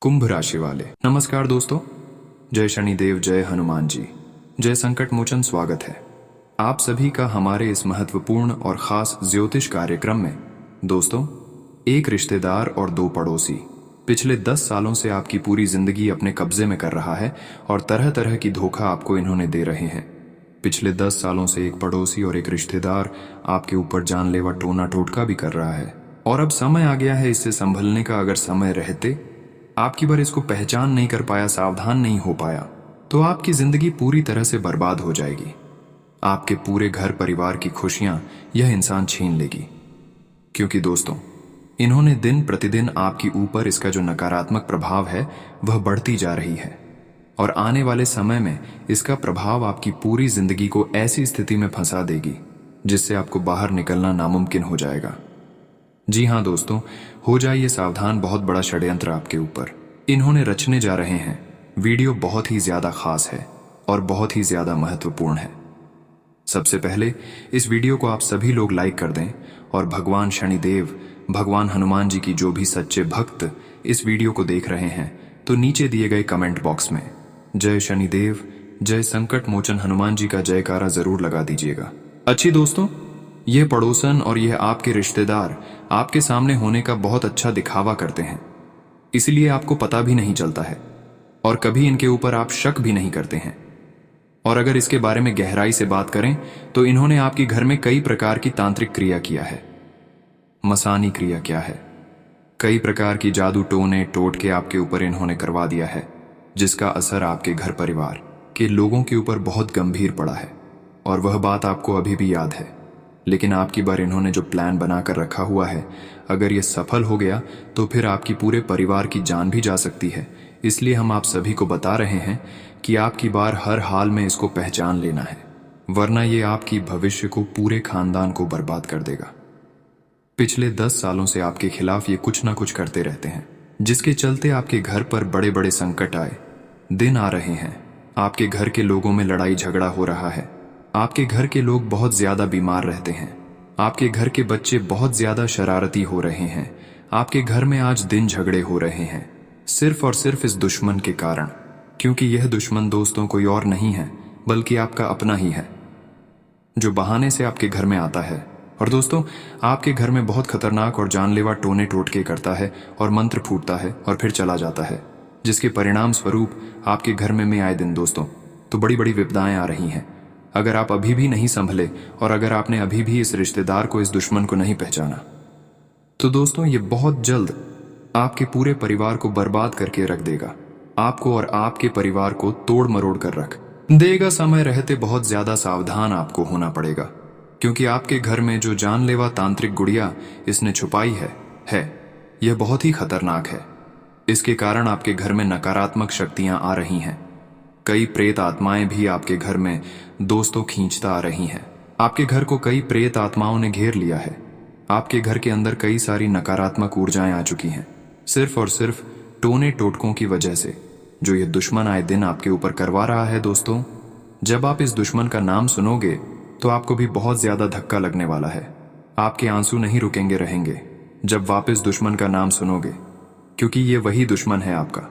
कुंभ राशि वाले। नमस्कार दोस्तों, जय शनिदेव, जय हनुमान जी, जय संकट मोचन। स्वागत है आप सभी का हमारे इस महत्वपूर्ण और खास ज्योतिष कार्यक्रम में। दोस्तों, एक रिश्तेदार और दो पड़ोसी पिछले 10 सालों से आपकी पूरी जिंदगी अपने कब्जे में कर रहा है और तरह तरह की धोखा आपको इन्होंने दे रहे हैं। पिछले 10 सालों से एक पड़ोसी और एक रिश्तेदार आपके ऊपर जानलेवा टोना टोटका भी कर रहा है और अब समय आ गया है इससे संभलने का। अगर समय रहते आपकी बार इसको पहचान नहीं कर पाया, सावधान नहीं हो पाया, तो आपकी जिंदगी पूरी तरह से बर्बाद हो जाएगी। आपके पूरे घर परिवार की खुशियां यह इंसान छीन लेगी। क्योंकि दोस्तों, इन्होंने दिन प्रतिदिन आपके ऊपर इसका जो नकारात्मक प्रभाव है वह बढ़ती जा रही है और आने वाले समय में इसका प्रभाव आपकी पूरी जिंदगी को ऐसी स्थिति में फंसा देगी जिससे आपको बाहर निकलना नामुमकिन हो जाएगा। जी हाँ दोस्तों, हो जाइए सावधान, बहुत बड़ा षड्यंत्र आपके ऊपर इन्होंने रचने जा रहे हैं। वीडियो बहुत ही ज्यादा खास है और बहुत ही ज्यादा महत्वपूर्ण है। सबसे पहले इस वीडियो को आप सभी लोग लाइक कर दें और भगवान शनिदेव, भगवान हनुमान जी की जो भी सच्चे भक्त इस वीडियो को देख रहे हैं तो नीचे दिए गए कमेंट बॉक्स में जय शनिदेव, जय संकट मोचन हनुमान जी का जयकारा जरूर लगा दीजिएगा। अच्छी दोस्तों, यह पड़ोसन और यह आपके रिश्तेदार आपके सामने होने का बहुत अच्छा दिखावा करते हैं, इसलिए आपको पता भी नहीं चलता है और कभी इनके ऊपर आप शक भी नहीं करते हैं। और अगर इसके बारे में गहराई से बात करें तो इन्होंने आपके घर में कई प्रकार की तांत्रिक क्रिया किया है। मसानी क्रिया क्या है? कई प्रकार की जादू टोने टोटके आपके ऊपर इन्होंने करवा दिया है, जिसका असर आपके घर परिवार के लोगों के ऊपर बहुत गंभीर पड़ा है और वह बात आपको अभी भी याद है। लेकिन आपकी बार इन्होंने जो प्लान बनाकर रखा हुआ है, अगर यह सफल हो गया तो फिर आपकी पूरे परिवार की जान भी जा सकती है। इसलिए हम आप सभी को बता रहे हैं कि आपकी बार हर हाल में इसको पहचान लेना है, वरना ये आपकी भविष्य को, पूरे खानदान को बर्बाद कर देगा। पिछले 10 सालों से आपके खिलाफ ये कुछ ना कुछ करते रहते हैं, जिसके चलते आपके घर पर बड़े बड़े संकट आए दिन आ रहे हैं। आपके घर के लोगों में लड़ाई झगड़ा हो रहा है, आपके घर के लोग बहुत ज्यादा बीमार रहते हैं, आपके घर के बच्चे बहुत ज्यादा शरारती हो रहे हैं, आपके घर में आज दिन झगड़े हो रहे हैं, सिर्फ और सिर्फ इस दुश्मन के कारण। क्योंकि यह दुश्मन दोस्तों कोई और नहीं है बल्कि आपका अपना ही है, जो बहाने से आपके घर में आता है और दोस्तों आपके घर में बहुत खतरनाक और जानलेवा टोने टोटके करता है और मंत्र फूटता है और फिर चला जाता है, जिसके परिणाम स्वरूप आपके घर में आए दिन दोस्तों तो बड़ी बड़ी विपदाएं आ रही हैं। अगर आप अभी भी नहीं संभले और अगर आपने अभी भी इस रिश्तेदार को, इस दुश्मन को नहीं पहचाना, तो दोस्तों ये बहुत जल्द आपके पूरे परिवार को बर्बाद करके रख देगा। आपको और आपके परिवार को तोड़ मरोड़ कर रख देगा। समय रहते बहुत ज्यादा सावधान आपको होना पड़ेगा, क्योंकि आपके घर में जो जानलेवा तांत्रिक गुड़िया इसने छुपाई है यह बहुत ही खतरनाक है। इसके कारण आपके घर में नकारात्मक शक्तियां आ रही हैं। कई प्रेत आत्माएं भी आपके घर में दोस्तों खींचता आ रही हैं। आपके घर को कई प्रेत आत्माओं ने घेर लिया है। आपके घर के अंदर कई सारी नकारात्मक ऊर्जाएं आ चुकी हैं, सिर्फ और सिर्फ टोने टोटकों की वजह से, जो ये दुश्मन आए दिन आपके ऊपर करवा रहा है। दोस्तों, जब आप इस दुश्मन का नाम सुनोगे तो आपको भी बहुत ज्यादा धक्का लगने वाला है। आपके आंसू नहीं रुकेंगे रहेंगे जब वापस दुश्मन का नाम सुनोगे, क्योंकि ये वही दुश्मन है आपका,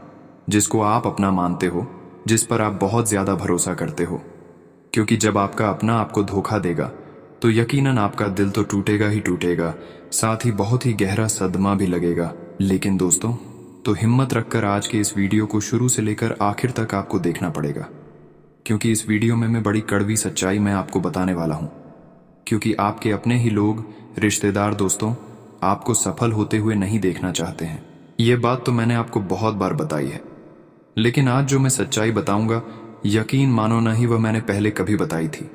जिसको आप अपना मानते हो, जिस पर आप बहुत ज्यादा भरोसा करते हो। क्योंकि जब आपका अपना आपको धोखा देगा तो यकीनन आपका दिल तो टूटेगा ही टूटेगा, साथ ही बहुत ही गहरा सदमा भी लगेगा। लेकिन दोस्तों, तो हिम्मत रखकर आज के इस वीडियो को शुरू से लेकर आखिर तक आपको देखना पड़ेगा, क्योंकि इस वीडियो में मैं बड़ी कड़वी सच्चाई मैं आपको बताने वाला हूं। क्योंकि आपके अपने ही लोग, रिश्तेदार दोस्तों आपको सफल होते हुए नहीं देखना चाहते हैं। ये बात तो मैंने आपको बहुत बार बताई है, लेकिन आज जो मैं सच्चाई बताऊंगा, यकीन मानो ना ही वह मैंने पहले कभी बताई थी,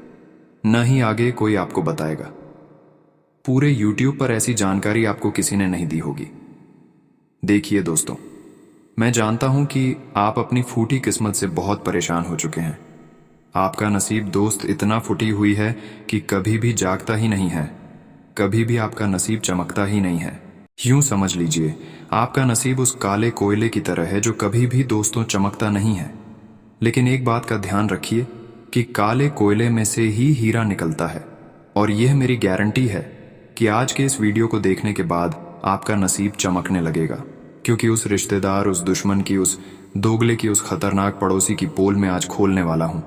न ही आगे कोई आपको बताएगा। पूरे YouTube पर ऐसी जानकारी आपको किसी ने नहीं दी होगी। देखिए दोस्तों, मैं जानता हूं कि आप अपनी फूटी किस्मत से बहुत परेशान हो चुके हैं। आपका नसीब दोस्त इतना फूटी हुई है कि कभी भी जागता ही नहीं है, कभी भी आपका नसीब चमकता ही नहीं है। यूं समझ लीजिए, आपका नसीब उस काले कोयले की तरह है जो कभी भी दोस्तों चमकता नहीं है। लेकिन एक बात का ध्यान रखिए कि काले कोयले में से ही हीरा निकलता है, और यह मेरी गारंटी है कि आज के इस वीडियो को देखने के बाद आपका नसीब चमकने लगेगा। क्योंकि उस रिश्तेदार, उस दुश्मन की, उस दोगले की, उस खतरनाक पड़ोसी की पोल में आज खोलने वाला हूं।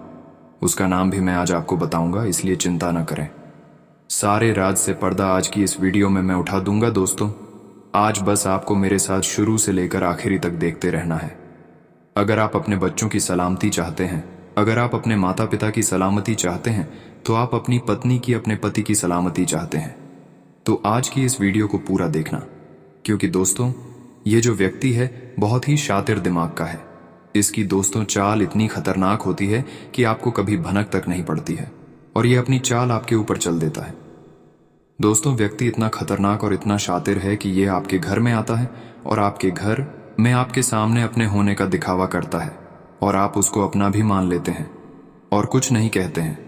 उसका नाम भी मैं आज आपको बताऊंगा, इसलिए चिंता न करें। सारे राज से पर्दा आज की इस वीडियो में मैं उठा दूंगा दोस्तों। आज बस आपको मेरे साथ शुरू से लेकर आखिरी तक देखते रहना है। अगर आप अपने बच्चों की सलामती चाहते हैं, अगर आप अपने माता पिता की सलामती चाहते हैं, तो आप अपनी पत्नी की, अपने पति की सलामती चाहते हैं, तो आज की इस वीडियो को पूरा देखना। क्योंकि दोस्तों, ये जो व्यक्ति है बहुत ही शातिर दिमाग का है। इसकी दोस्तों चाल इतनी खतरनाक होती है कि आपको कभी भनक तक नहीं पड़ती है, और ये अपनी चाल आपके ऊपर चल देता है। दोस्तों, व्यक्ति इतना खतरनाक और इतना शातिर है कि ये आपके घर में आता है और आपके घर में आपके सामने अपने होने का दिखावा करता है, और आप उसको अपना भी मान लेते हैं और कुछ नहीं कहते हैं।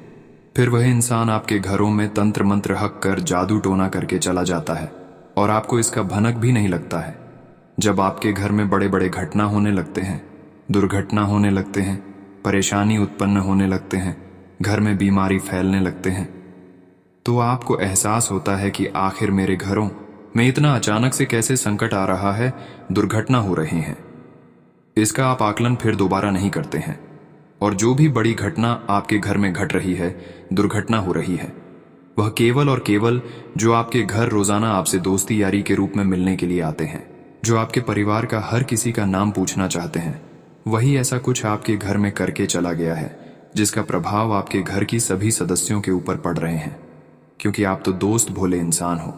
फिर वह इंसान आपके घरों में तंत्र मंत्र हक कर, जादू टोना करके चला जाता है, और आपको इसका भनक भी नहीं लगता है। जब आपके घर में बड़े बड़े घटना होने लगते हैं, दुर्घटना होने लगते हैं, परेशानी उत्पन्न होने लगते हैं, घर में बीमारी फैलने लगते हैं, तो आपको एहसास होता है कि आखिर मेरे घरों में इतना अचानक से कैसे संकट आ रहा है, दुर्घटना हो रही है। इसका आप आकलन फिर दोबारा नहीं करते हैं, और जो भी बड़ी घटना आपके घर में घट रही है, दुर्घटना हो रही है, वह केवल और केवल जो आपके घर रोजाना आपसे दोस्ती यारी के रूप में मिलने के लिए आते हैं, जो आपके परिवार का हर किसी का नाम पूछना चाहते हैं, वही ऐसा कुछ आपके घर में करके चला गया है, जिसका प्रभाव आपके घर की सभी सदस्यों के ऊपर पड़ रहे हैं। क्योंकि आप तो दोस्त भोले इंसान हो,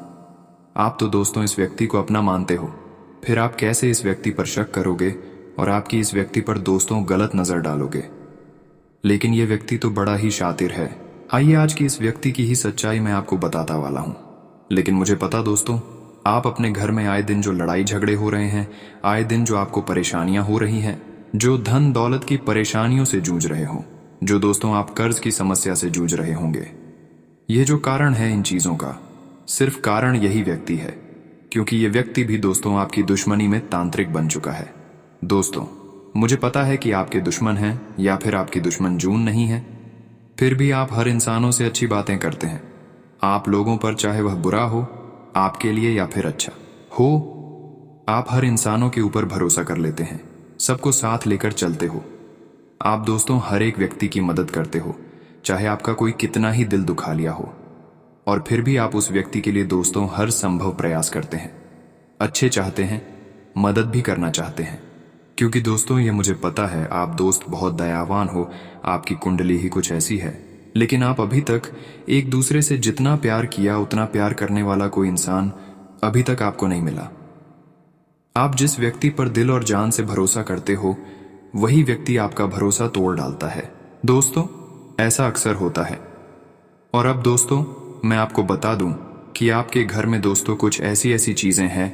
आप तो दोस्तों इस व्यक्ति को अपना मानते हो, फिर आप कैसे इस व्यक्ति पर शक करोगे और आपकी इस व्यक्ति पर दोस्तों गलत नजर डालोगे। लेकिन यह व्यक्ति तो बड़ा ही शातिर है। आइए आज की इस व्यक्ति की ही सच्चाई मैं आपको बताता वाला हूं। लेकिन मुझे पता दोस्तों, आप अपने घर में आए दिन जो लड़ाई झगड़े हो रहे हैं, आए दिन जो आपको परेशानियां हो रही हैं, जो धन दौलत की परेशानियों से जूझ रहे हो, जो दोस्तों आप कर्ज की समस्या से जूझ रहे होंगे, ये जो कारण है इन चीजों का, सिर्फ कारण यही व्यक्ति है। क्योंकि ये व्यक्ति भी दोस्तों आपकी दुश्मनी में तांत्रिक बन चुका है। दोस्तों, मुझे पता है कि आपके दुश्मन हैं या फिर आपकी दुश्मन जून नहीं है, फिर भी आप हर इंसानों से अच्छी बातें करते हैं। आप लोगों पर, चाहे वह बुरा हो आपके लिए या फिर अच्छा हो, आप हर इंसानों के ऊपर भरोसा कर लेते हैं, सबको साथ लेकर चलते हो। आप दोस्तों हर एक व्यक्ति की मदद करते हो, चाहे आपका कोई कितना ही दिल दुखा लिया हो, और फिर भी आप उस व्यक्ति के लिए दोस्तों हर संभव प्रयास करते हैं, अच्छे चाहते हैं, मदद भी करना चाहते हैं। क्योंकि दोस्तों ये मुझे पता है आप दोस्त बहुत दयावान हो, आपकी कुंडली ही कुछ ऐसी है। लेकिन आप अभी तक एक दूसरे से जितना प्यार किया उतना प्यार करने वाला कोई इंसान अभी तक आपको नहीं मिला। आप जिस व्यक्ति पर दिल और जान से भरोसा करते हो, वही व्यक्ति आपका भरोसा तोड़ डालता है। दोस्तों, ऐसा अक्सर होता है। और अब दोस्तों मैं आपको बता दूं कि आपके घर में दोस्तों कुछ ऐसी ऐसी चीजें हैं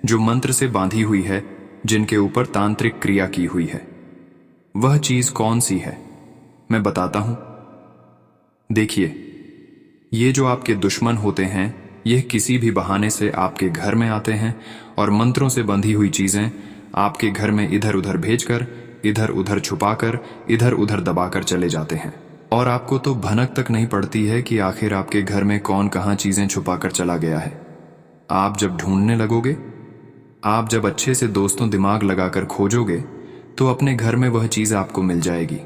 जो मंत्र से बांधी हुई है, जिनके ऊपर तांत्रिक क्रिया की हुई है। वह चीज कौन सी है मैं बताता हूं। देखिए, ये जो आपके दुश्मन होते हैं, यह किसी भी बहाने से आपके घर में आते हैं और मंत्रों से बंधी हुई चीजें आपके घर में इधर उधर भेजकर, इधर उधर छुपाकर, इधर उधर दबाकर चले जाते हैं। और आपको तो भनक तक नहीं पड़ती है कि आखिर आपके घर में कौन कहां चीजें छुपाकर चला गया है। आप जब ढूंढने लगोगे, आप जब अच्छे से दोस्तों दिमाग लगाकर खोजोगे, तो अपने घर में वह चीज आपको मिल जाएगी।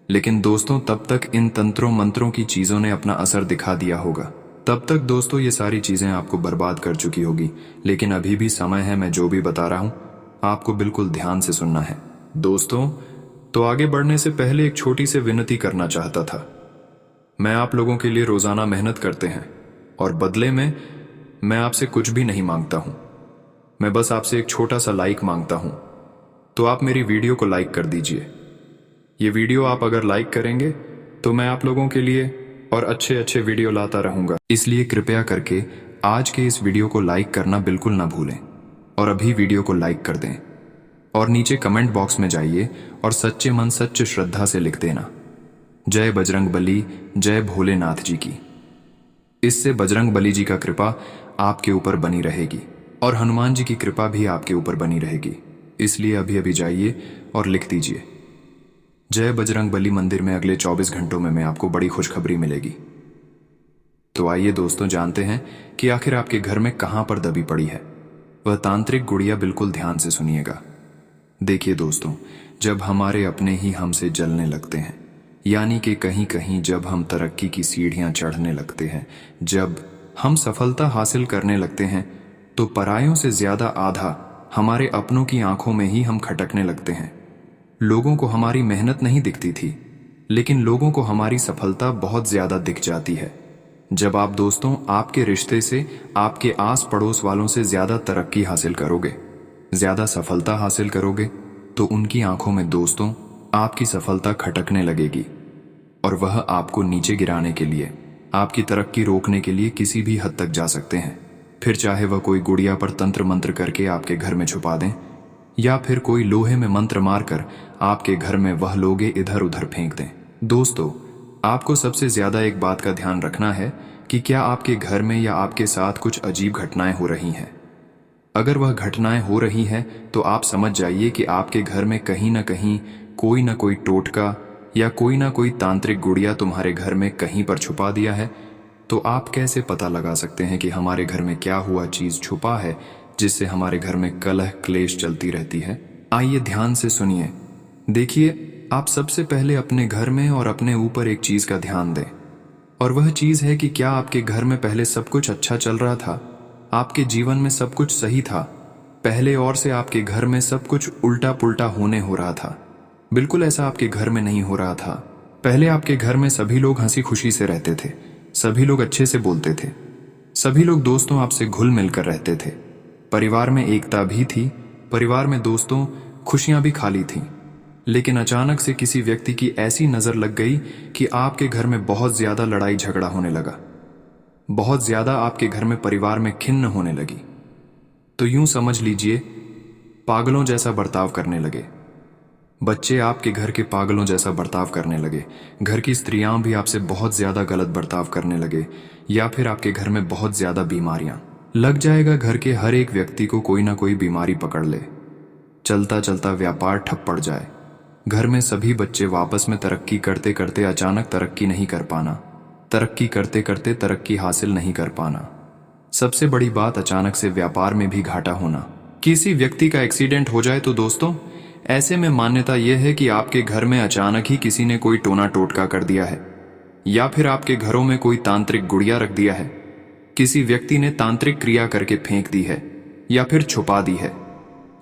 लेकिन दोस्तों तब तक इन तंत्रों मंत्रों की चीजों ने अपना असर दिखा दिया होगा। तब तक दोस्तों ये सारी चीजें आपको बर्बाद कर चुकी होगी। लेकिन अभी भी समय है, मैं जो भी बता रहा हूं आपको बिल्कुल ध्यान से सुनना है। दोस्तों, तो आगे बढ़ने से पहले एक छोटी सी विनती करना चाहता था। मैं आप लोगों के लिए रोजाना मेहनत करते हैं, और बदले में मैं आपसे कुछ भी नहीं मांगता हूं। मैं बस आपसे एक छोटा सा लाइक मांगता हूं। तो आप मेरी वीडियो को लाइक कर दीजिए। ये वीडियो आप अगर लाइक करेंगे तो मैं आप लोगों के लिए और अच्छे अच्छे वीडियो लाता रहूंगा। इसलिए कृपया करके आज के इस वीडियो को लाइक करना बिल्कुल ना भूलें, और अभी वीडियो को लाइक कर दें। और नीचे कमेंट बॉक्स में जाइए और सच्चे मन सच्चे श्रद्धा से लिख देना, जय बजरंग बली, जय भोलेनाथ जी की। इससे बजरंग बली जी का कृपा आपके ऊपर बनी रहेगी और हनुमान जी की कृपा भी आपके ऊपर बनी रहेगी। इसलिए अभी अभी जाइए और लिख दीजिए, जय बजरंग बली। मंदिर में अगले 24 घंटों में आपको बड़ी खुशखबरी मिलेगी। तो आइए दोस्तों जानते हैं कि आखिर आपके घर में कहां पर दबी पड़ी है। वह तांत्रिक गुड़िया बिल्कुल ध्यान से सुनिएगा। देखिए दोस्तों, जब हमारे अपने ही हमसे जलने लगते हैं, यानी कि कहीं कहीं जब हम तरक्की की सीढ़ियां चढ़ने लगते हैं, जब हम सफलता हासिल करने लगते हैं, तो परायों से ज्यादा आधा हमारे अपनों की आंखों में ही हम खटकने लगते हैं। लोगों को हमारी मेहनत नहीं दिखती थी, लेकिन लोगों को हमारी सफलता बहुत ज्यादा दिख जाती है। जब आप दोस्तों आपके रिश्ते से, आपके आस पड़ोस वालों से ज्यादा तरक्की हासिल करोगे, ज्यादा सफलता हासिल करोगे, तो उनकी आंखों में दोस्तों आपकी सफलता खटकने लगेगी और वह आपको नीचे गिराने के लिए, आपकी तरक्की रोकने के लिए किसी भी हद तक जा सकते हैं। फिर चाहे वह कोई गुड़िया पर तंत्र मंत्र करके आपके घर में छुपा दें, या फिर कोई लोहे में मंत्र मारकर आपके घर में वह लोगे इधर उधर फेंक दें। दोस्तों, आपको सबसे ज्यादा एक बात का ध्यान रखना है कि क्या आपके घर में या आपके साथ कुछ अजीब घटनाएं हो रही हैं। अगर वह घटनाएं हो रही हैं तो आप समझ जाइए कि आपके घर में कहीं ना कहीं कोई ना कोई टोटका या कोई ना कोई तांत्रिक गुड़िया तुम्हारे घर में कहीं पर छुपा दिया है। तो आप कैसे पता लगा सकते हैं कि हमारे घर में क्या हुआ चीज छुपा है जिससे हमारे घर में कलह क्लेश चलती रहती है? आइए ध्यान से सुनिए। देखिए, आप सबसे पहले अपने घर में और अपने ऊपर एक चीज का ध्यान दें, और वह चीज है कि क्या आपके घर में पहले सब कुछ अच्छा चल रहा था, आपके जीवन में सब कुछ सही था पहले, और से आपके घर में सब कुछ उल्टा पुल्टा होने हो रहा था? बिल्कुल ऐसा आपके घर में नहीं हो रहा था। पहले आपके घर में सभी लोग हंसी खुशी से रहते थे, सभी लोग अच्छे से बोलते थे, सभी लोग दोस्तों आपसे घुल मिलकर रहते थे, परिवार में एकता भी थी, परिवार में दोस्तों खुशियां भी खाली थीं। लेकिन अचानक से किसी व्यक्ति की ऐसी नजर लग गई कि आपके घर में बहुत ज्यादा लड़ाई झगड़ा होने लगा, बहुत ज्यादा आपके घर में परिवार में खिन्न होने लगी। तो यूं समझ लीजिए, पागलों जैसा बर्ताव करने लगे। बच्चे आपके घर के पागलों जैसा बर्ताव करने लगे, घर की स्त्रियां भी आपसे बहुत ज्यादा गलत बर्ताव करने लगे, या फिर आपके घर में बहुत ज्यादा बीमारियां लग जाएगा। घर के हर एक व्यक्ति को कोई ना कोई बीमारी पकड़ ले, चलता चलता व्यापार ठप पड़ जाए। घर में सभी बच्चे वापस में तरक्की करते करते अचानक तरक्की नहीं कर पाना, तरक्की करते करते तरक्की हासिल नहीं कर पाना। सबसे बड़ी बात, अचानक से व्यापार में भी घाटा होना। किसी व्यक्ति का एक्सीडेंट हो जाए तो दोस्तों, ऐसे में मान्यता यह है कि आपके घर में अचानक ही किसी ने कोई टोना टोटका कर दिया है, या फिर आपके घरों में कोई तांत्रिक गुड़िया रख दिया है, किसी व्यक्ति ने तांत्रिक क्रिया करके फेंक दी है या फिर छुपा दी है।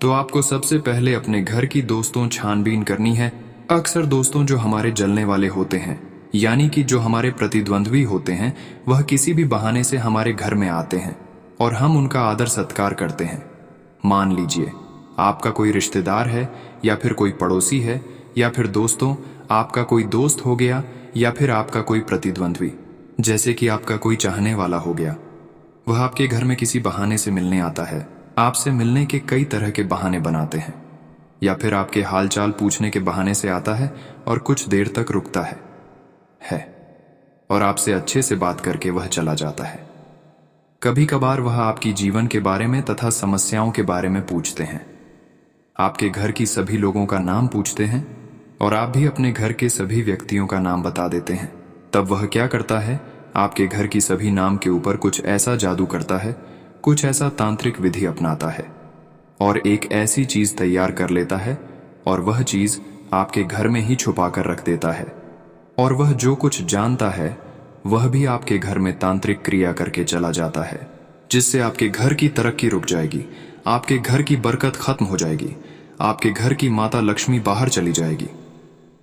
तो आपको सबसे पहले अपने घर की दोस्तों छानबीन करनी है। अक्सर दोस्तों जो हमारे जलने वाले होते हैं, यानी कि जो हमारे प्रतिद्वंद्वी होते हैं, वह किसी भी बहाने से हमारे घर में आते हैं और हम उनका आदर सत्कार करते हैं। मान लीजिए आपका कोई रिश्तेदार है, या फिर कोई पड़ोसी है, या फिर दोस्तों आपका कोई दोस्त हो गया, या फिर आपका कोई प्रतिद्वंद्वी, जैसे कि आपका कोई चाहने वाला हो गया। वह आपके घर में किसी बहाने से मिलने आता है, आपसे मिलने के कई तरह के बहाने बनाते हैं, या फिर आपके हालचाल पूछने के बहाने से आता है और कुछ देर तक रुकता है और आपसे अच्छे से बात करके वह चला जाता है। कभी कभार वह आपकी जीवन के बारे में तथा समस्याओं के बारे में पूछते हैं, आपके घर की सभी लोगों का नाम पूछते हैं, और आप भी अपने घर के सभी व्यक्तियों का नाम बता देते हैं। तब वह क्या करता है, आपके घर की सभी नाम के ऊपर कुछ ऐसा जादू करता है, कुछ ऐसा तांत्रिक विधि अपनाता है और एक ऐसी चीज तैयार कर लेता है, और वह चीज आपके घर में ही छुपा कर रख देता है। और वह जो कुछ जानता है वह भी आपके घर में तांत्रिक क्रिया करके चला जाता है, जिससे आपके घर की तरक्की रुक जाएगी, आपके घर की बरकत खत्म हो जाएगी, आपके घर की माता लक्ष्मी बाहर चली जाएगी।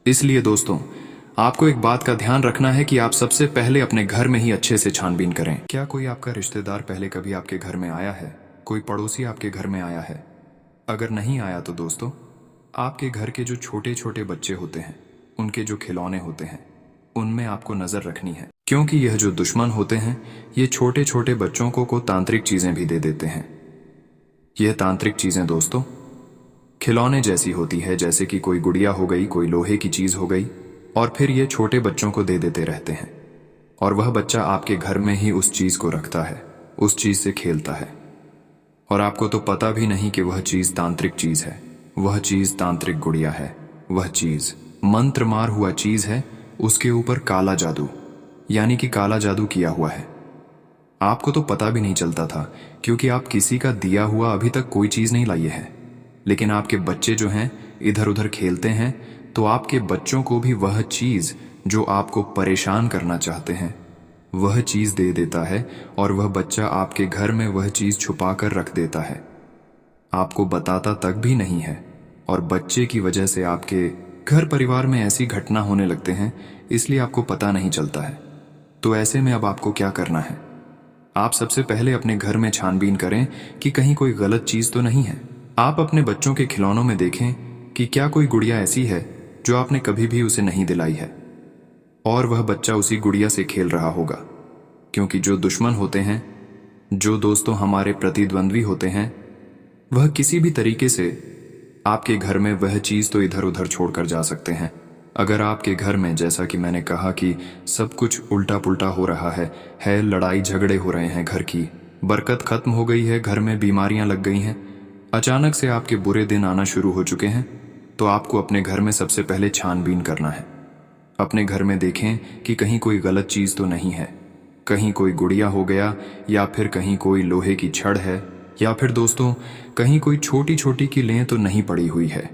इसलिए दोस्तों, आपको एक बात का ध्यान रखना है कि आप सबसे पहले अपने घर में ही अच्छे से छानबीन करें। क्या कोई आपका रिश्तेदार पहले कभी आपके घर में आया है? कोई पड़ोसी आपके घर में आया है? अगर नहीं आया तो दोस्तों, आपके घर के जो छोटे छोटे बच्चे होते हैं, उनके जो खिलौने होते हैं, उनमें आपको नजर रखनी है, क्योंकि यह जो दुश्मन होते हैं, ये छोटे छोटे बच्चों को तांत्रिक चीजें भी दे देते हैं। यह तांत्रिक चीजें दोस्तों खिलौने जैसी होती है, जैसे कि कोई गुड़िया हो गई, कोई लोहे की चीज हो गई, और फिर ये छोटे बच्चों को दे देते रहते हैं, और वह बच्चा आपके घर में ही उस चीज को रखता है, उस चीज से खेलता है, और आपको तो पता भी नहीं कि वह चीज तांत्रिक चीज है, वह चीज तांत्रिक गुड़िया है, वह चीज मंत्र मार हुआ चीज है, उसके ऊपर काला जादू यानी कि काला जादू किया हुआ है। आपको तो पता भी नहीं चलता था, क्योंकि आप किसी का दिया हुआ अभी तक कोई चीज़ नहीं लाए हैं। लेकिन आपके बच्चे जो हैं इधर उधर खेलते हैं, तो आपके बच्चों को भी वह चीज़ जो आपको परेशान करना चाहते हैं वह चीज़ दे देता है, और वह बच्चा आपके घर में वह चीज़ छुपा कर रख देता है। आपको बताता तक भी नहीं है, और बच्चे की वजह से आपके घर परिवार में ऐसी घटना होने लगते हैं, इसलिए आपको पता नहीं चलता है। तो ऐसे में अब आपको क्या करना है? आप सबसे पहले अपने घर में छानबीन करें कि कहीं कोई गलत चीज़ तो नहीं है। आप अपने बच्चों के खिलौनों में देखें कि क्या कोई गुड़िया ऐसी है जो आपने कभी भी उसे नहीं दिलाई है, और वह बच्चा उसी गुड़िया से खेल रहा होगा। क्योंकि जो दुश्मन होते हैं, जो दोस्तों हमारे प्रतिद्वंद्वी होते हैं, वह किसी भी तरीके से आपके घर में वह चीज़ तो इधर उधर छोड़कर जा सकते हैं। अगर आपके घर में, जैसा कि मैंने कहा कि सब कुछ उल्टा पुल्टा हो रहा है, लड़ाई झगड़े हो रहे हैं, घर की बरकत खत्म हो गई है, घर में बीमारियां लग गई हैं, अचानक से आपके बुरे दिन आना शुरू हो चुके हैं, तो आपको अपने घर में सबसे पहले छानबीन करना है। अपने घर में देखें कि कहीं कोई गलत चीज़ तो नहीं है, कहीं कोई गुड़िया हो गया, या फिर कहीं कोई लोहे की छड़ है, या फिर दोस्तों कहीं कोई छोटी छोटी कीलें तो नहीं पड़ी हुई है।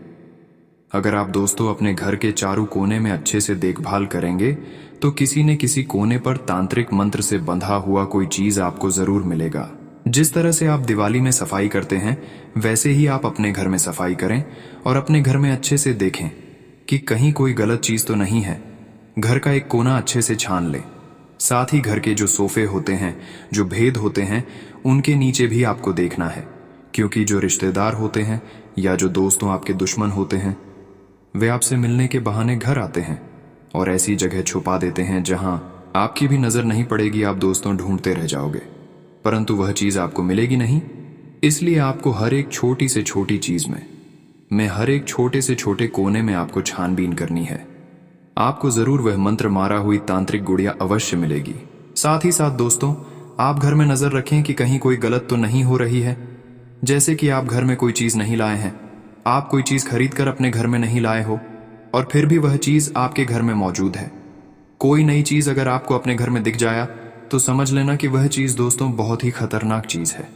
अगर आप दोस्तों अपने घर के चारों कोने में अच्छे से देखभाल करेंगे, तो किसी न किसी कोने पर तांत्रिक मंत्र से बंधा हुआ कोई चीज आपको जरूर मिलेगा। जिस तरह से आप दिवाली में सफाई करते हैं, वैसे ही आप अपने घर में सफाई करें, और अपने घर में अच्छे से देखें कि कहीं कोई गलत चीज तो नहीं है। घर का एक कोना अच्छे से छान लें। साथ ही घर के जो सोफे होते हैं, जो भेद होते हैं, उनके नीचे भी आपको देखना है, क्योंकि जो रिश्तेदार होते हैं या जो दोस्तों आपके दुश्मन होते हैं, वे आपसे मिलने के बहाने घर आते हैं और ऐसी जगह छुपा देते हैं जहां आपकी भी नजर नहीं पड़ेगी। आप दोस्तों ढूंढते रह जाओगे, परंतु वह चीज आपको मिलेगी नहीं। इसलिए आपको हर एक छोटी से छोटी चीज में हर एक छोटे से छोटे कोने में आपको छानबीन करनी है। आपको जरूर वह मंत्र मारा हुई तांत्रिक गुड़िया अवश्य मिलेगी। साथ ही साथ दोस्तों, आप घर में नजर रखें कि कहीं कोई गलत तो नहीं हो रही है। जैसे कि आप घर में कोई चीज नहीं लाए हैं, आप कोई चीज खरीद कर अपने घर में नहीं लाए हो, और फिर भी वह चीज आपके घर में मौजूद है। कोई नई चीज अगर आपको अपने घर में दिख जाया, तो समझ लेना कि वह चीज दोस्तों बहुत ही खतरनाक चीज है।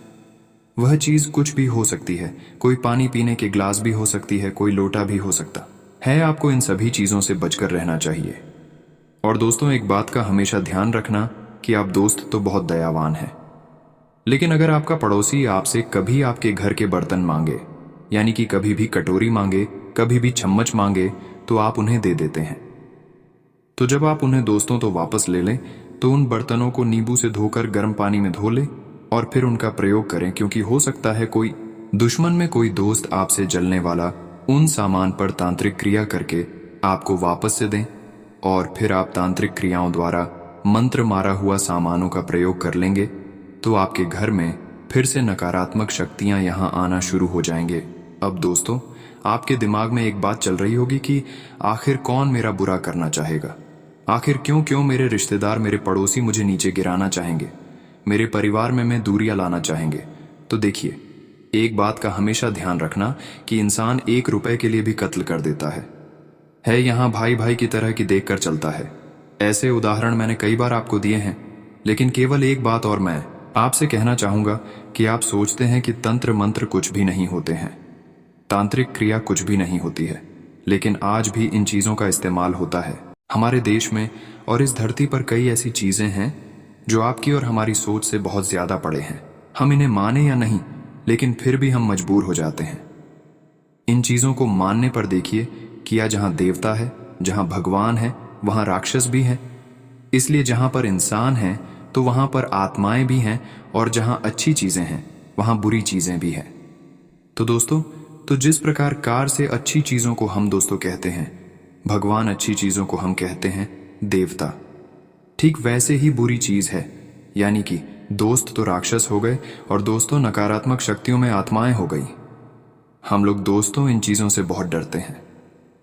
वह चीज कुछ भी हो सकती है, कोई पानी पीने के ग्लास भी हो सकती है, कोई लोटा भी हो सकता है। आपको इन सभी चीजों से बचकर रहना चाहिए। और दोस्तों, एक बात का हमेशा ध्यान रखना कि आप दोस्त तो बहुत दयावान हैं, लेकिन अगर आपका पड़ोसी आपसे कभी आपके घर के बर्तन मांगे, यानी कि कभी भी कटोरी मांगे, कभी भी चम्मच मांगे, तो आप उन्हें दे देते हैं। तो जब आप उन्हें दोस्तों तो वापस ले लें, तो उन बर्तनों को नींबू से धोकर गर्म पानी में धो लें और फिर उनका प्रयोग करें, क्योंकि हो सकता है कोई दुश्मन में कोई दोस्त आपसे जलने वाला उन सामान पर तांत्रिक क्रिया करके आपको वापस से दें, और फिर आप तांत्रिक क्रियाओं द्वारा मंत्र मारा हुआ सामानों का प्रयोग कर लेंगे, तो आपके घर में फिर से नकारात्मक शक्तियां यहां आना शुरू हो जाएंगे। अब दोस्तों, आपके दिमाग में एक बात चल रही होगी कि आखिर कौन मेरा बुरा करना चाहेगा, आखिर क्यों क्यों मेरे रिश्तेदार, मेरे पड़ोसी मुझे नीचे गिराना चाहेंगे, मेरे परिवार में दूरियां लाना चाहेंगे। तो देखिए, एक बात का हमेशा ध्यान रखना कि इंसान 1 रुपए के लिए भी कत्ल कर देता है यहाँ भाई भाई की तरह की देखकर चलता है। ऐसे उदाहरण मैंने कई बार आपको दिए हैं, लेकिन केवल एक बात और मैं आपसे कहना चाहूंगा कि आप सोचते हैं कि तंत्र मंत्र कुछ भी नहीं होते हैं, तांत्रिक क्रिया कुछ भी नहीं होती है, लेकिन आज भी इन चीजों का इस्तेमाल होता है। हमारे देश में और इस धरती पर कई ऐसी चीजें हैं जो आपकी और हमारी सोच से बहुत ज्यादा परे हैं। हम इन्हें माने या नहीं, लेकिन फिर भी हम मजबूर हो जाते हैं। इन चीजों को मानने पर देखिए कि या जहां देवता है, जहां भगवान है, वहां राक्षस भी है। इसलिए जहां पर इंसान है तो वहां पर आत्माएं भी हैं, और जहां अच्छी चीजें हैं वहां बुरी चीजें भी हैं। तो दोस्तों, तो जिस प्रकार कार से अच्छी चीजों को हम दोस्तों कहते हैं, भगवान अच्छी चीजों को हम कहते हैं देवता, ठीक वैसे ही बुरी चीज है, यानी कि दोस्त तो राक्षस हो गए और दोस्तों नकारात्मक शक्तियों में आत्माएं हो गई। हम लोग दोस्तों इन चीजों से बहुत डरते हैं,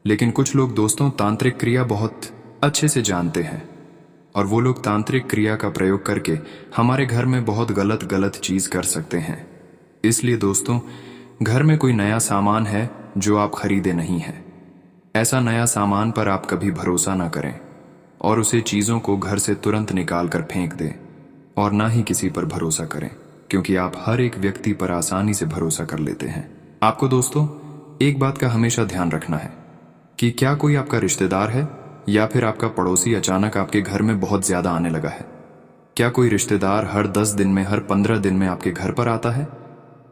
लेकिन कुछ लोग दोस्तों तांत्रिक क्रिया बहुत अच्छे से जानते हैं, और वो लोग तांत्रिक क्रिया का प्रयोग करके हमारे घर में बहुत गलत गलत चीज कर सकते हैं। इसलिए दोस्तों, घर में कोई नया सामान है जो आप खरीदे नहीं हैं, ऐसा नया सामान पर आप कभी भरोसा ना करें और उसे चीजों को घर से तुरंत निकाल कर फेंक दें। और ना ही किसी पर भरोसा करें, क्योंकि आप हर एक व्यक्ति पर आसानी से भरोसा कर लेते हैं। आपको दोस्तों एक बात का हमेशा ध्यान रखना है कि क्या कोई आपका रिश्तेदार है या फिर आपका पड़ोसी अचानक आपके घर में बहुत ज्यादा आने लगा है। क्या कोई रिश्तेदार हर 10 दिन में, हर 15 दिन में आपके घर पर आता है?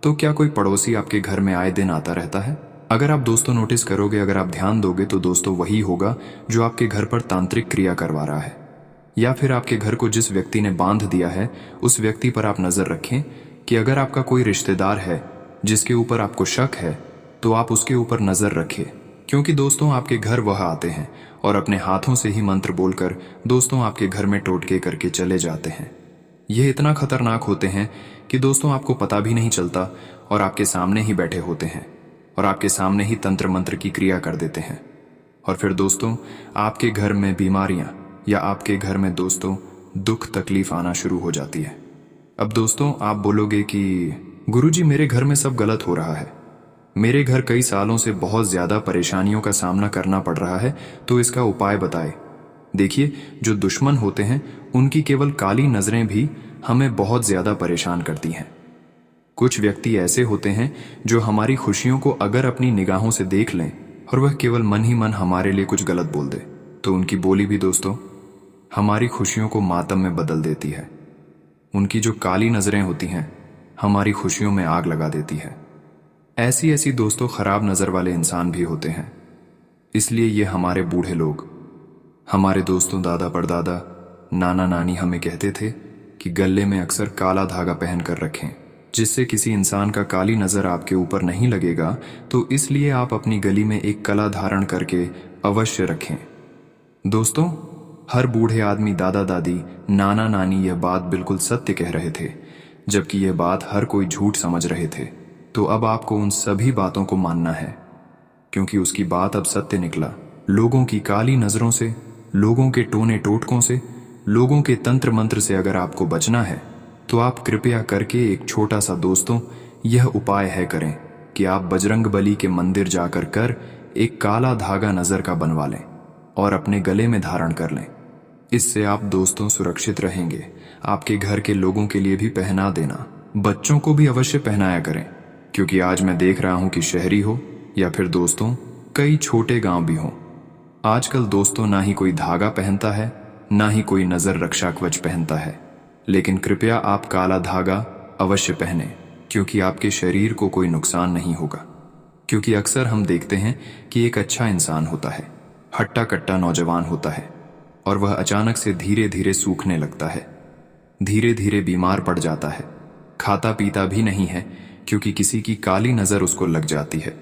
तो क्या कोई पड़ोसी आपके घर में आए दिन आता रहता है? अगर आप दोस्तों नोटिस करोगे, अगर आप ध्यान दोगे, तो दोस्तों वही होगा जो आपके घर पर तांत्रिक क्रिया करवा रहा है। या फिर आपके घर को जिस व्यक्ति ने बांध दिया है, उस व्यक्ति पर आप नजर रखें कि अगर आपका कोई रिश्तेदार है जिसके ऊपर आपको शक है, तो आप उसके ऊपर नजर रखें, क्योंकि दोस्तों आपके घर वह आते हैं और अपने हाथों से ही मंत्र बोलकर दोस्तों आपके घर में टोटके करके चले जाते हैं। यह इतना खतरनाक होते हैं कि दोस्तों आपको पता भी नहीं चलता और आपके सामने ही बैठे होते हैं और आपके सामने ही तंत्र मंत्र की क्रिया कर देते हैं। और फिर दोस्तों आपके घर में बीमारियां या आपके घर में दोस्तों दुख तकलीफ आना शुरू हो जाती है। अब दोस्तों आप बोलोगे कि गुरुजी मेरे घर में सब गलत हो रहा है, मेरे घर कई सालों से बहुत ज्यादा परेशानियों का सामना करना पड़ रहा है, तो इसका उपाय बताए। देखिए, जो दुश्मन होते हैं उनकी केवल काली नजरें भी हमें बहुत ज्यादा परेशान करती हैं। कुछ व्यक्ति ऐसे होते हैं जो हमारी खुशियों को अगर अपनी निगाहों से देख लें और वह केवल मन ही मन हमारे लिए कुछ गलत बोल दे, तो उनकी बोली भी दोस्तों हमारी खुशियों को मातम में बदल देती है। उनकी जो काली नजरें होती हैं हमारी खुशियों में आग लगा देती है। ऐसी ऐसी दोस्तों खराब नजर वाले इंसान भी होते हैं। इसलिए ये हमारे बूढ़े लोग, हमारे दोस्तों दादा परदादा, नाना नानी हमें कहते थे कि गले में अक्सर काला धागा पहन कर रखें, जिससे किसी इंसान का काली नजर आपके ऊपर नहीं लगेगा। तो इसलिए आप अपनी गली में एक कला धारण करके अवश्य रखें। दोस्तों हर बूढ़े आदमी, दादा दादी, नाना नानी यह बात बिल्कुल सत्य कह रहे थे, जबकि यह बात हर कोई झूठ समझ रहे थे। तो अब आपको उन सभी बातों को मानना है, क्योंकि उसकी बात अब सत्य निकला। लोगों की काली नजरों से, लोगों के टोने टोटकों से, लोगों के तंत्र मंत्र से अगर आपको बचना है, तो आप कृपया करके एक छोटा सा दोस्तों यह उपाय है करें कि आप बजरंग बली के मंदिर जाकर कर एक काला धागा नजर का बनवा लें और अपने गले में धारण कर लें। इससे आप दोस्तों सुरक्षित रहेंगे। आपके घर के लोगों के लिए भी पहना देना, बच्चों को भी अवश्य पहनाया करें, क्योंकि आज मैं देख रहा हूं कि शहरी हो या फिर दोस्तों कई छोटे गांव भी हों, आजकल दोस्तों ना ही कोई धागा पहनता है, ना ही कोई नजर रक्षा कवच पहनता है। लेकिन कृपया आप काला धागा अवश्य पहने, क्योंकि आपके शरीर को कोई नुकसान नहीं होगा। क्योंकि अक्सर हम देखते हैं कि एक अच्छा इंसान होता है, हट्टा कट्टा नौजवान होता है, और वह अचानक से धीरे धीरे सूखने लगता है, धीरे धीरे बीमार पड़ जाता है, खाता पीता भी नहीं है, क्योंकि किसी की काली नजर उसको लग जाती है।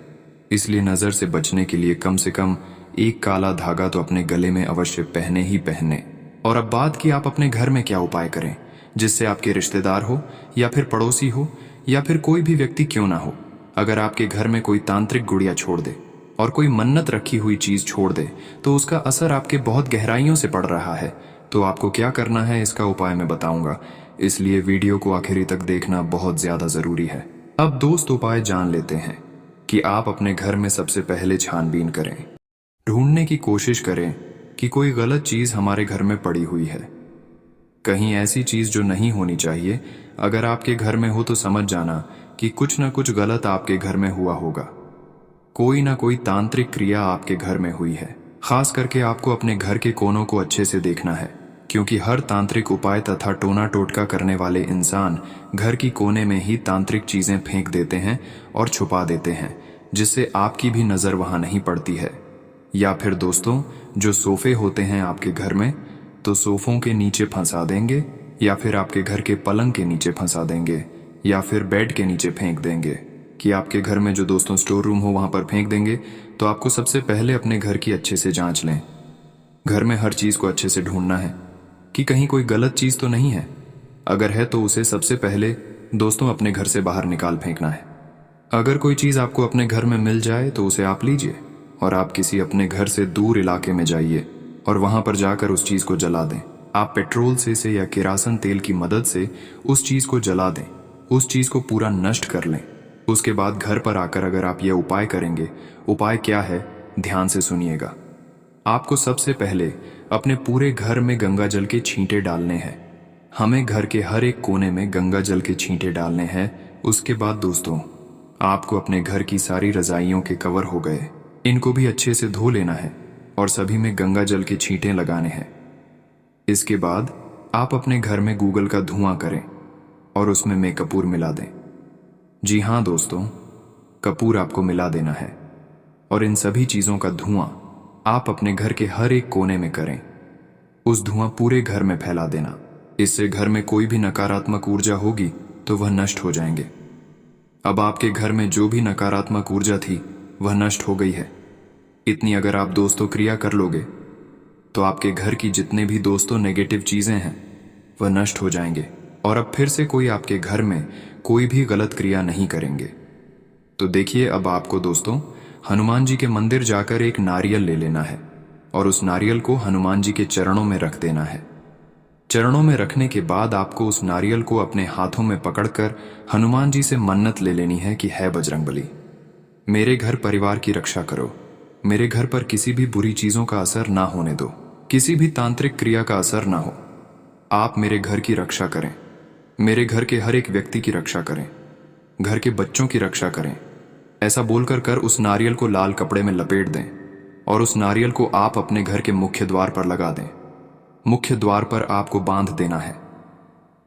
इसलिए नजर से बचने के लिए कम से कम एक काला धागा तो अपने गले में अवश्य पहने ही पहने। और अब बात की आप अपने घर में क्या उपाय करें, जिससे आपके रिश्तेदार हो या फिर पड़ोसी हो या फिर कोई भी व्यक्ति क्यों ना हो, अगर आपके घर में कोई तांत्रिक गुड़िया छोड़ दे और कोई मन्नत रखी हुई चीज छोड़ दे, तो उसका असर आपके बहुत गहराइयों से पड़ रहा है। तो आपको क्या करना है, इसका उपाय मैं बताऊंगा, इसलिए वीडियो को आखिरी तक देखना बहुत ज्यादा जरूरी है। अब दोस्त उपाय जान लेते हैं कि आप अपने घर में सबसे पहले छानबीन करें, ढूंढने की कोशिश करें कि कोई गलत चीज हमारे घर में पड़ी हुई है, कहीं ऐसी चीज जो नहीं होनी चाहिए। अगर आपके घर में हो तो समझ जाना कि कुछ ना कुछ गलत आपके घर में हुआ होगा, कोई ना कोई तांत्रिक क्रिया आपके घर में हुई है। खास करके आपको अपने घर के कोनों को अच्छे से देखना है, क्योंकि हर तांत्रिक उपाय तथा टोना टोटका करने वाले इंसान घर की कोने में ही तांत्रिक चीजें फेंक देते हैं और छुपा देते हैं, जिससे आपकी भी नजर वहां नहीं पड़ती है। या फिर दोस्तों जो सोफे होते हैं आपके घर में, तो सोफों के नीचे फंसा देंगे, या फिर आपके घर के पलंग के नीचे फंसा देंगे, या फिर बेड के नीचे फेंक देंगे, कि आपके घर में जो दोस्तों स्टोर रूम हो वहां पर फेंक देंगे। तो आपको सबसे पहले अपने घर की अच्छे से जांच लें। घर में हर चीज को अच्छे से ढूंढना है कि कहीं कोई गलत चीज तो नहीं है। अगर है तो उसे सबसे पहले दोस्तों अपने घर से बाहर निकाल फेंकना है। अगर कोई चीज आपको अपने घर में मिल जाए तो उसे आप लीजिए और आप किसी अपने घर से दूर इलाके में जाइए और वहां पर जाकर उस चीज को जला दें। आप पेट्रोल से या किरासन तेल की मदद से उस चीज को जला दें, उस चीज को पूरा नष्ट कर लें। उसके बाद घर पर आकर अगर आप यह उपाय करेंगे, उपाय क्या है ध्यान से सुनिएगा। आपको सबसे पहले अपने पूरे घर में गंगा जल के छींटे डालने हैं। हमें घर के हर एक कोने में गंगा जल के छींटे डालने हैं। उसके बाद दोस्तों, आपको अपने घर की सारी रजाइयों के कवर हो गए, इनको भी अच्छे से धो लेना है और सभी में गंगा जल के छींटे लगाने हैं। इसके बाद आप अपने घर में गूगल का धुआं करें और उसमें में कपूर मिला दें। जी हाँ दोस्तों, कपूर आपको मिला देना है और इन सभी चीज़ों का धुआं आप अपने घर के हर एक कोने में करें। उस धुआं पूरे घर में फैला देना। इससे घर में कोई भी नकारात्मक ऊर्जा होगी तो वह नष्ट हो जाएंगे। अब आपके घर में जो भी नकारात्मक ऊर्जा थी वह नष्ट हो गई है। इतनी अगर आप दोस्तों क्रिया कर लोगे तो आपके घर की जितने भी दोस्तों नेगेटिव चीज़ें हैं वह नष्ट हो जाएंगे और अब फिर से कोई आपके घर में कोई भी गलत क्रिया नहीं करेंगे। तो देखिए, अब आपको दोस्तों हनुमान जी के मंदिर जाकर एक नारियल ले लेना है और उस नारियल को हनुमान जी के चरणों में रख देना है। चरणों में रखने के बाद आपको उस नारियल को अपने हाथों में पकड़कर हनुमान जी से मन्नत ले लेनी है कि है बजरंगबली, मेरे घर परिवार की रक्षा करो, मेरे घर पर किसी भी बुरी चीज़ों का असर ना होने दो, किसी भी तांत्रिक क्रिया का असर ना हो। आप मेरे घर की रक्षा करें, मेरे घर के हर एक व्यक्ति की रक्षा करें, घर के बच्चों की रक्षा करें। ऐसा बोलकर कर उस नारियल को लाल कपड़े में लपेट दें और उस नारियल को आप अपने घर के मुख्य द्वार पर लगा दें। मुख्य द्वार पर आपको बांध देना है।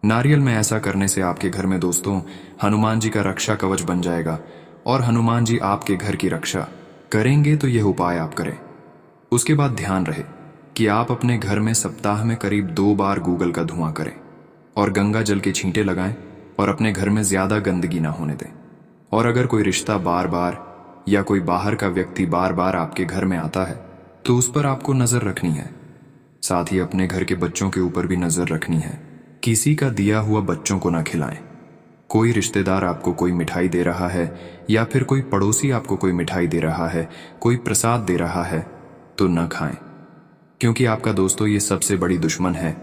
नारियल में ऐसा करने से आपके घर में दोस्तों हनुमान जी का रक्षा कवच बन जाएगा और हनुमान जी आपके घर की रक्षा करेंगे। तो यह उपाय आप करें। उसके बाद ध्यान रहे कि आप अपने घर में सप्ताह में करीब 2 बार गूगल का धुआं करें और गंगा जल के छींटे लगाएं और अपने घर में ज्यादा गंदगी ना होने दें। और अगर कोई रिश्ता बार बार या कोई बाहर का व्यक्ति बार बार आपके घर में आता है तो उस पर आपको नजर रखनी है। साथ ही अपने घर के बच्चों के ऊपर भी नजर रखनी है। किसी का दिया हुआ बच्चों को ना खिलाएं। कोई रिश्तेदार आपको कोई मिठाई दे रहा है या फिर कोई पड़ोसी आपको कोई मिठाई दे रहा है, कोई प्रसाद दे रहा है तो न खाएं, क्योंकि आपका दोस्तों ये सबसे बड़ी दुश्मन है।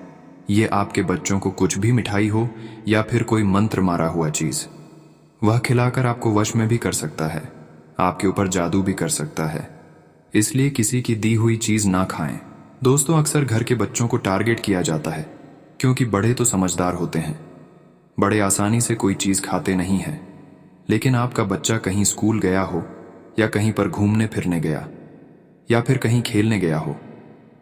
ये आपके बच्चों को कुछ भी मिठाई हो या फिर कोई मंत्र मारा हुआ चीज, वह खिलाकर आपको वश में भी कर सकता है, आपके ऊपर जादू भी कर सकता है। इसलिए किसी की दी हुई चीज ना खाएं। दोस्तों, अक्सर घर के बच्चों को टारगेट किया जाता है क्योंकि बड़े तो समझदार होते हैं, बड़े आसानी से कोई चीज खाते नहीं हैं। लेकिन आपका बच्चा कहीं स्कूल गया हो या कहीं पर घूमने फिरने गया या फिर कहीं खेलने गया हो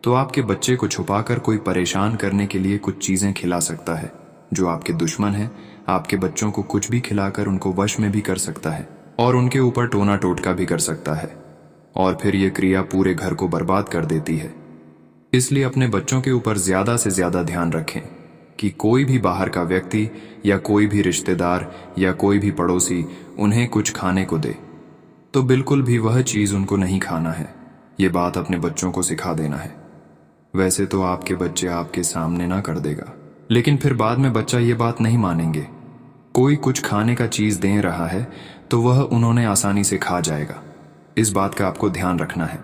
तो आपके बच्चे को छुपाकर कोई परेशान करने के लिए कुछ चीजें खिला सकता है। जो आपके दुश्मन है आपके बच्चों को कुछ भी खिलाकर उनको वश में भी कर सकता है और उनके ऊपर टोना टोटका भी कर सकता है और फिर ये क्रिया पूरे घर को बर्बाद कर देती है। इसलिए अपने बच्चों के ऊपर ज्यादा से ज्यादा ध्यान रखें कि कोई भी बाहर का व्यक्ति या कोई भी रिश्तेदार या कोई भी पड़ोसी उन्हें कुछ खाने को दे तो बिल्कुल भी वह चीज उनको नहीं खाना है। ये बात अपने बच्चों को सिखा देना है। वैसे तो आपके बच्चे आपके सामने ना कर देगा, लेकिन फिर बाद में बच्चा ये बात नहीं मानेंगे। कोई कुछ खाने का चीज दे रहा है तो वह उन्होंने आसानी से खा जाएगा। इस बात का आपको ध्यान रखना है।